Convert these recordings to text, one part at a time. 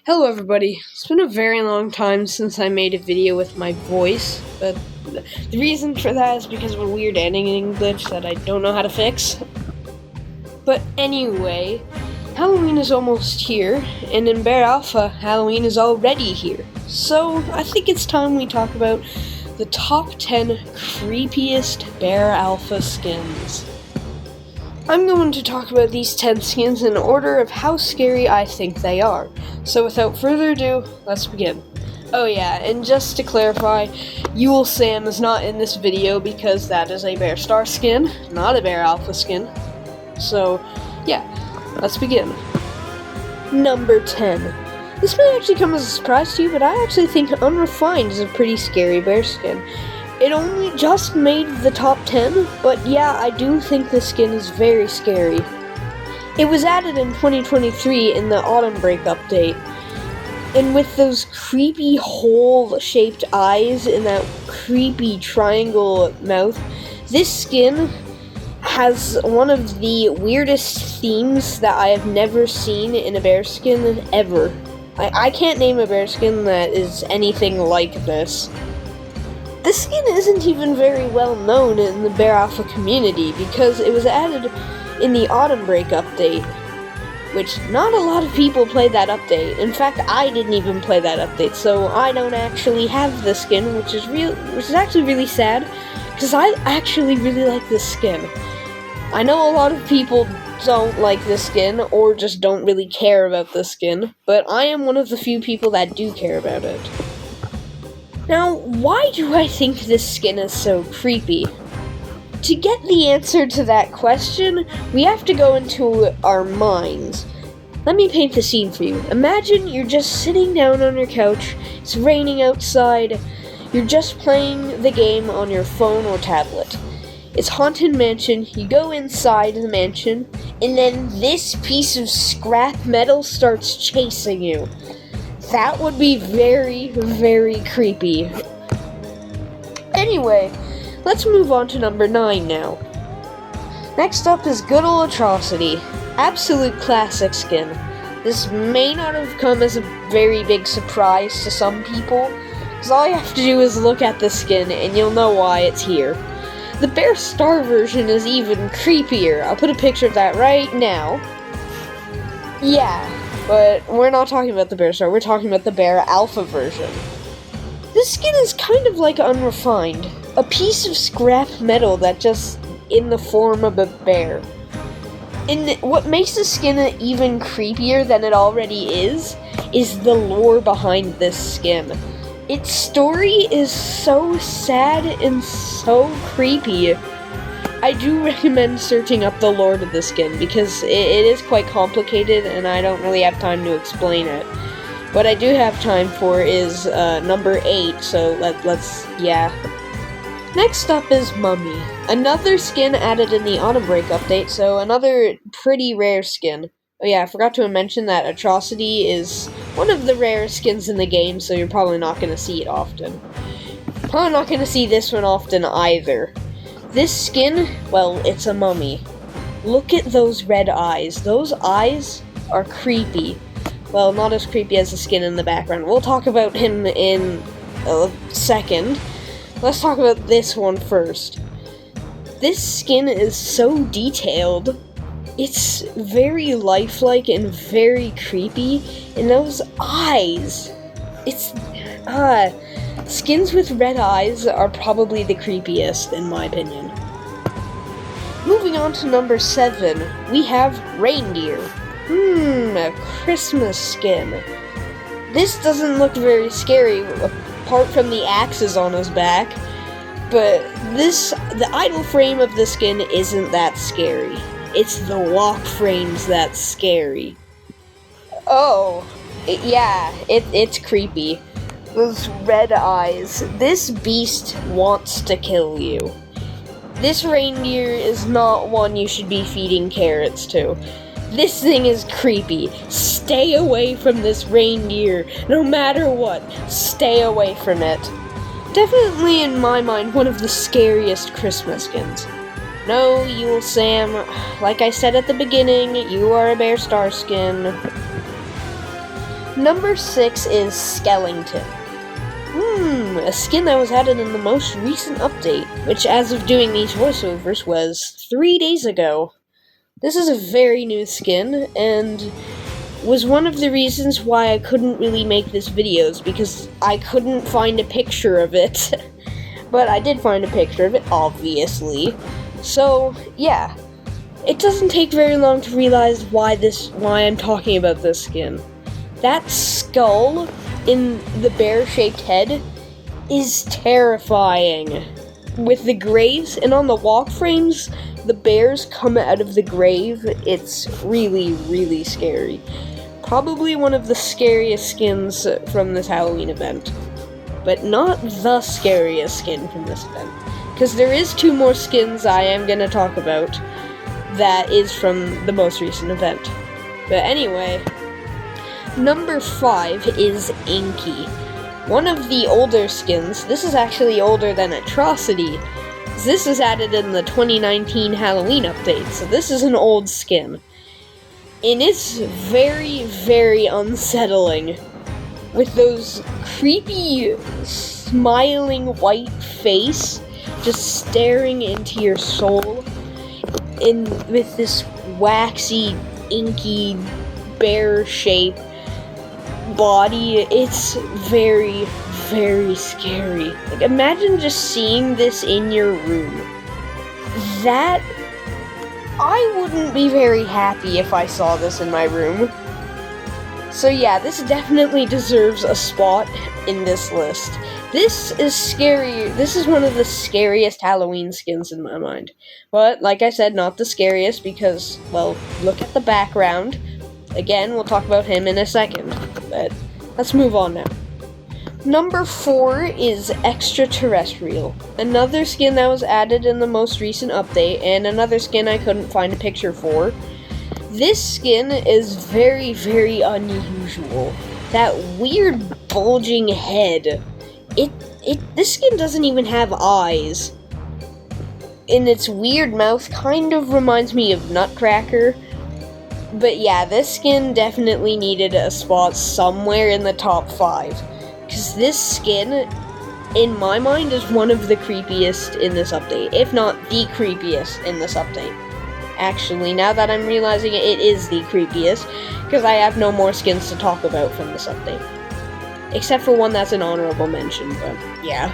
Hello everybody. It's been a very long time since I made a video with my voice, but the reason for that is because of a weird editing glitch that I don't know how to fix. But anyway, Halloween is almost here, and in Bear Alpha, Halloween is already here. So I think it's time we talk about the top 10 creepiest Bear Alpha skins. I'm going to talk about these 10 skins in order of how scary I think they are. So without further ado, let's begin. Oh yeah, and just to clarify, Yule Sam is not in this video because that is a Bear Star skin, not a Bear Alpha skin. So, yeah, let's begin. Number 10. This may actually come as a surprise to you, but I actually think Unrefined is a pretty scary bear skin. It only just made the top 10, but yeah, I do think this skin is very scary. It was added in 2023 in the Autumn Break update, and with those creepy hole-shaped eyes and that creepy triangle mouth, this skin has one of the weirdest themes that I have never seen in a bear skin ever. I can't name a bear skin that is anything like this. This skin isn't even very well known in the Bear Alpha community because it was added in the Autumn Break update, which not a lot of people played that update. In fact, I didn't even play that update, so I don't actually have the skin, which is actually really sad because I actually really like this skin. I know a lot of people don't like this skin or just don't really care about this skin, but I am one of the few people that do care about it. Now, why do I think this skin is so creepy? To get the answer to that question, we have to go into our minds. Let me paint the scene for you. Imagine you're just sitting down on your couch, it's raining outside, you're just playing the game on your phone or tablet. It's Haunted Mansion, you go inside the mansion, and then this piece of scrap metal starts chasing you. That would be very, very creepy. Anyway, let's move on to number 9 now. Next up is good ol' Atrocity. Absolute classic skin. This may not have come as a very big surprise to some people, because all you have to do is look at the skin and you'll know why it's here. The Bear Star version is even creepier. I'll put a picture of that right now. Yeah. But we're not talking about the Bear Star, we're talking about the Bear Alpha version. This skin is kind of like Unrefined. A piece of scrap metal that just in the form of a bear. And what makes the skin even creepier than it already is the lore behind this skin. Its story is so sad and so creepy. I do recommend searching up the lore of the skin because it is quite complicated and I don't really have time to explain it. What I do have time for is number 8, so yeah. Next up is Mummy. Another skin added in the Autumn Break update, so another pretty rare skin. Oh yeah, I forgot to mention that Atrocity is one of the rarest skins in the game, so you're probably not going to see it often. Probably not going to see this one often either. This skin, well, it's a mummy. Look at those red eyes. Those eyes are creepy. Well, not as creepy as the skin in the background. We'll talk about him in a second. Let's talk about this one first. This skin is so detailed. It's very lifelike and very creepy. And those eyes. Skins with red eyes are probably the creepiest, in my opinion. Moving on to number 7, we have Reindeer. A Christmas skin. This doesn't look very scary, apart from the axes on his back, but the idle frame of the skin isn't that scary. It's the walk frames that's scary. It's creepy. Those red eyes. This beast wants to kill you. This reindeer is not one you should be feeding carrots to. This thing is creepy. Stay away from this reindeer. No matter what, stay away from it. Definitely, in my mind, one of the scariest Christmas skins. No, Yule Sam, like I said at the beginning, you are a Bear Star skin. Number 6 is Skellington. A skin that was added in the most recent update, which as of doing these voiceovers was 3 days ago. This is a very new skin, and was one of the reasons why I couldn't really make this videos, because I couldn't find a picture of it. But I did find a picture of it, obviously. So, yeah. It doesn't take very long to realize why I'm talking about this skin. That skull in the bear-shaped head is terrifying. With the graves, and on the walk frames, the bears come out of the grave. It's really, really scary. Probably one of the scariest skins from this Halloween event. But not the scariest skin from this event. Because there is 2 more skins I am going to talk about that is from the most recent event. But anyway, number 5 is Inky. One of the older skins. This is actually older than Atrocity. This was added in the 2019 Halloween update, so this is an old skin. And it's very, very unsettling. With those creepy, smiling white face just staring into your soul. And with this waxy, inky, bear-shaped body, it's very, very scary. Like, imagine just seeing this in your room. That, I wouldn't be very happy if I saw this in my room. So yeah, this definitely deserves a spot in this list. This is scary. This is one of the scariest Halloween skins in my mind. But, like I said, not the scariest because, well, look at the background. Again, we'll talk about him in a second, but let's move on now. Number 4 is Extraterrestrial, another skin that was added in the most recent update, and another skin I couldn't find a picture for. This skin is very, very unusual. That weird bulging head. This skin doesn't even have eyes. And its weird mouth kind of reminds me of Nutcracker. But yeah, this skin definitely needed a spot somewhere in the top 5. Because this skin, in my mind, is one of the creepiest in this update. If not the creepiest in this update. Actually, now that I'm realizing it, it is the creepiest. Because I have no more skins to talk about from this update. Except for one that's an honorable mention, but yeah.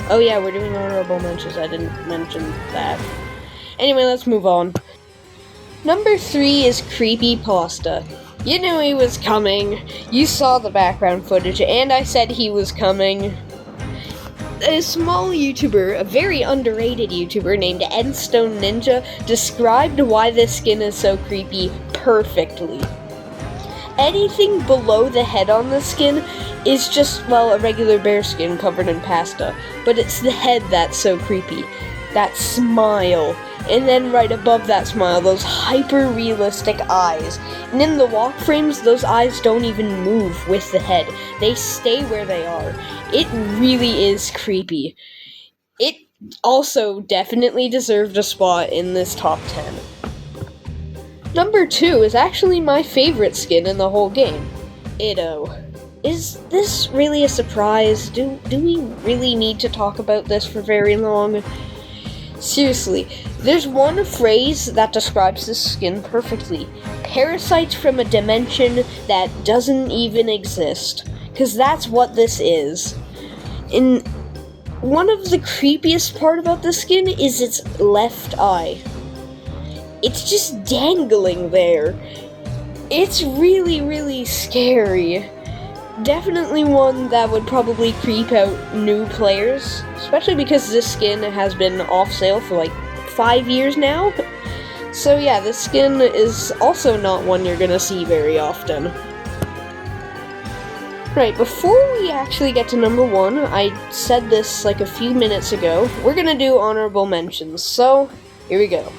Oh yeah, we're doing honorable mentions. I didn't mention that. Anyway, let's move on. Number 3 is Creepypasta. You knew he was coming. You saw the background footage, and I said he was coming. A small YouTuber, a very underrated YouTuber named Endstone Ninja, described why this skin is so creepy perfectly. Anything below the head on the skin is just, well, a regular bear skin covered in pasta. But it's the head that's so creepy. That smile. And then right above that smile, those hyper-realistic eyes. And in the walk frames, those eyes don't even move with the head. They stay where they are. It really is creepy. It also definitely deserved a spot in this top 10. Number 2 is actually my favorite skin in the whole game. Itto. Is this really a surprise? Do we really need to talk about this for very long? Seriously, there's one phrase that describes this skin perfectly. Parasites from a dimension that doesn't even exist. Because that's what this is. And one of the creepiest part about this skin is its left eye. It's just dangling there. It's really, really scary. Definitely one that would probably creep out new players, especially because this skin has been off sale for like 5 years now. So yeah, this skin is also not one you're gonna see very often. Right, before we actually get to number 1, I said this like a few minutes ago, we're gonna do honorable mentions, so here we go.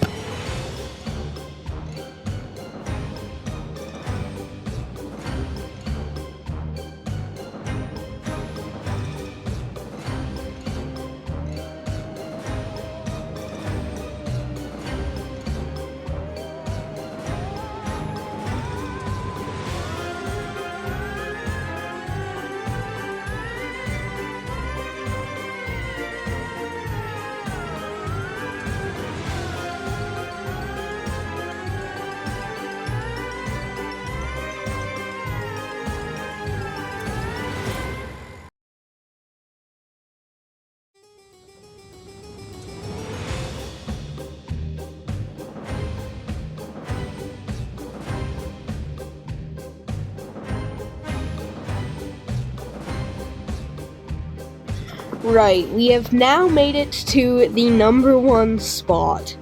Right, we have now made it to the #1 spot.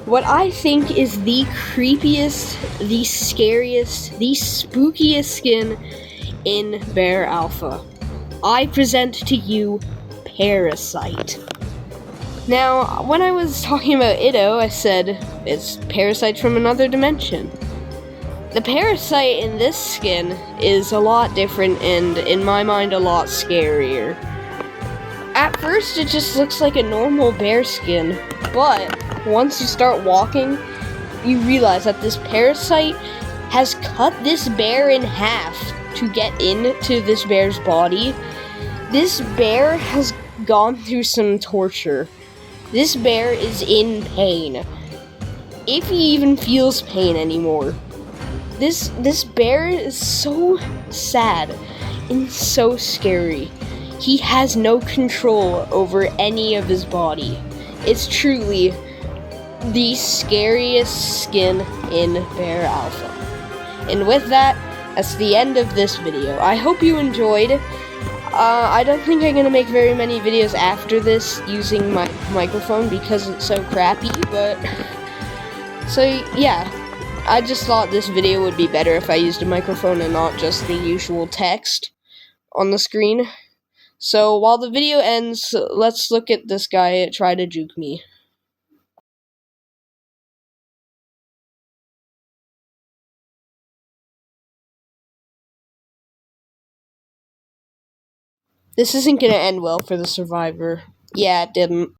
What I think is the creepiest, the scariest, the spookiest skin in Bear Alpha. I present to you Parasite. Now, when I was talking about Itto, I said it's Parasite from another dimension. The Parasite in this skin is a lot different and, in my mind, a lot scarier. At first, it just looks like a normal bear skin, but once you start walking, you realize that this Parasite has cut this bear in half to get into this bear's body. This bear has gone through some torture. This bear is in pain, if he even feels pain anymore. This bear is so sad and so scary. He has no control over any of his body. It's truly the scariest skin in Bear Alpha. And with that, that's the end of this video. I hope you enjoyed. I don't think I'm gonna make very many videos after this using my microphone because it's so crappy, but... So, yeah. I just thought this video would be better if I used a microphone and not just the usual text on the screen. So, while the video ends, let's look at this guy try to juke me. This isn't gonna end well for the survivor. Yeah, it didn't.